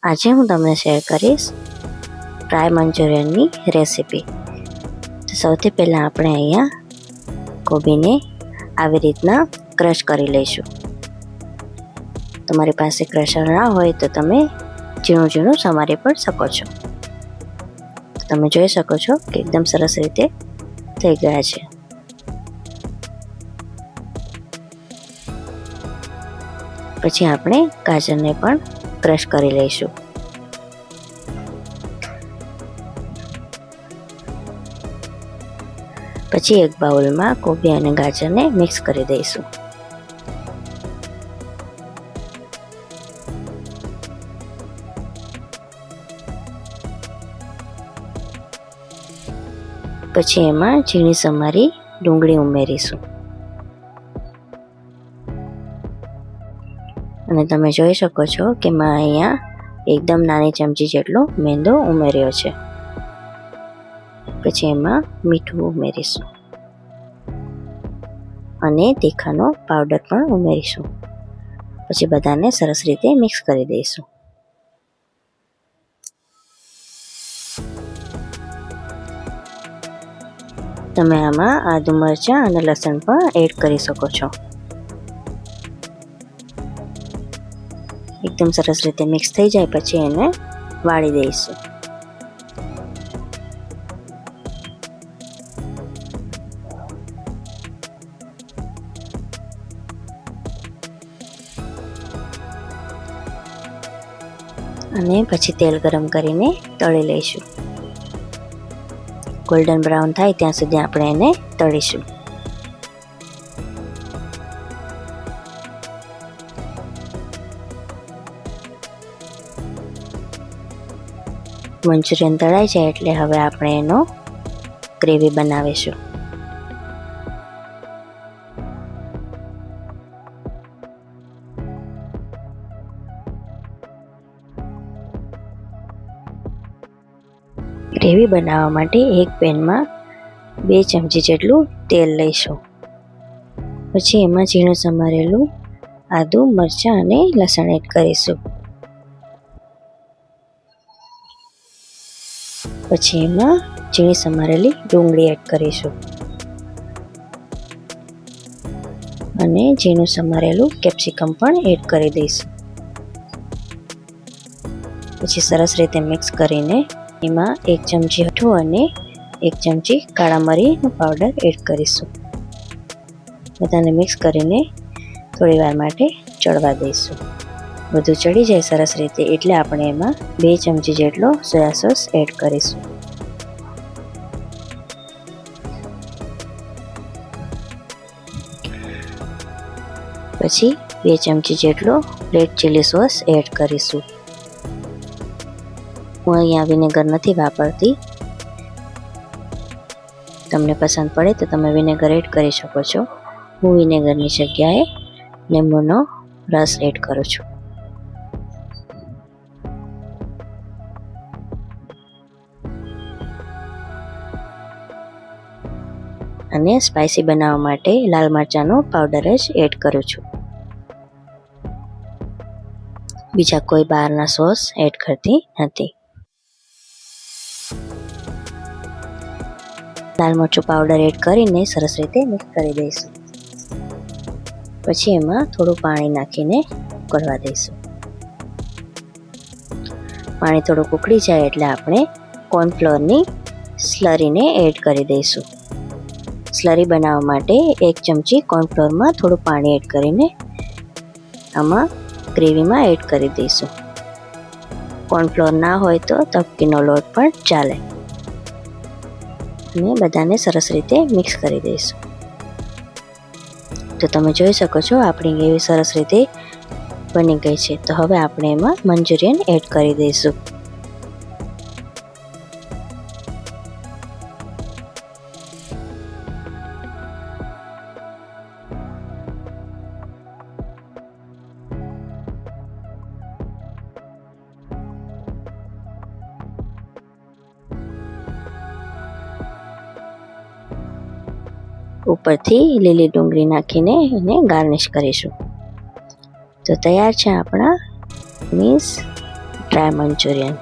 આજે હું તમને શેર કરીશ ફ્રાય મંચુરિયનની રેસીપી। તો સૌથી પહેલાં આપણે અહીંયા કોબીને આવી રીતના ક્રશ કરી લઈશું। તમારી પાસે ક્રશર ના હોય તો તમે ઝીણું ઝીણું સમારી પણ શકો છો। તમે જોઈ શકો છો કે એકદમ સરસ રીતે થઈ ગયા છે। પછી આપણે ગાજરને પણ ક્રશ કરી લઈશું। પછી એક બાઉલમાં કોબી અને ગાજરને મિક્સ કરી દઈશું। પછી એમાં ઝીણી સમારી ડુંગળી ઉમેરીશું અને તમે જોઈ શકો છો કે મેં અહીંયા એકદમ નાની ચમચી જેટલો મેંદો ઉમેર્યો છે। પછી એમાં મીઠું ઉમેરીશું અને તીખાનો પાવડર પણ ઉમેરીશું। પછી બધાને સરસ રીતે મિક્સ કરી દઈશું। તમે આમાં આદુ મરચાં અને લસણ પણ એડ કરી શકો છો। એકદમ સરસ રીતે મિક્સ થઈ જાય પછી એને વાળી દઈશું। અને પછી તેલ ગરમ કરીને તળી લઈશું। ગોલ્ડન બ્રાઉન થાય ત્યાં સુધી આપણે એને તળીશું। મંચુરિયન તળાઈ જાય એટલે હવે આપણે એનો ગ્રેવી બનાવીશું। ગ્રેવી બનાવવા માટે એક પેનમાં 2 ચમચી જેટલું તેલ લઈશું। પછી એમાં ઝીણું સમારેલું આદુ મરચાં અને લસણ એડ કરીશું। પછી એમાં ઝીણી સમારેલી ડુંગળી એડ કરીશું અને ઝીણું સમારેલું કેપ્સિકમ પણ એડ કરી દઈશું। પછી સરસ રીતે મિક્સ કરીને એમાં 1 ચમચી મીઠું અને 1 ચમચી કાળા મરીનો પાવડર એડ કરીશું। બધાને મિક્સ કરીને થોડી વાર માટે ચડવા દઈશું। બધું ચડી જાય સરસ રીતે એટલે આપણે એમાં 2 ચમચી જેટલો સોયા સોસ એડ કરીશું। પછી 2 ચમચી જેટલો રેડ ચીલી સોસ એડ કરીશું। હું અહીંયા વિનેગર નથી વાપરતી, તમને પસંદ પડે તો તમે વિનેગર એડ કરી શકો છો। હું વિનેગરની જગ્યાએ લીંબુનો રસ એડ કરું છું। અને સ્પાઇસી બનાવવા માટે લાલ મરચાંનો પાવડર જ એડ કરું છું, બીજા કોઈ બહારના સોસ એડ કરતી નથી। લાલ મરચું પાવડર એડ કરીને સરસ રીતે મિક્સ કરી દઈશું। પછી એમાં થોડું પાણી નાખીને ઉકળવા દઈશું। પાણી થોડુંક ઉકળી જાય એટલે આપણે કોર્નફ્લોરની સ્લરીને એડ કરી દઈશું। સ્લરી બનાવવા માટે 1 ચમચી કોર્નફ્લોરમાં થોડું પાણી એડ કરીને આમાં ગ્રેવીમાં એડ કરી દઈશું। કોર્નફ્લોર ના હોય તો તપકીનો લોટ પણ ચાલે અને બધાને સરસ રીતે મિક્સ કરી દઈશું। તો તમે જોઈ શકો છો આપણી ગ્રેવી સરસ રીતે બની ગઈ છે। તો હવે આપણે એમાં મંચુરિયન એડ કરી દઈશું। ઉપરથી લીલી ડુંગળી નાખીને એને ગાર્નિશ કરીશું। તો તૈયાર છે આપણા મીન્સ ડ્રાય મંચુરિયન.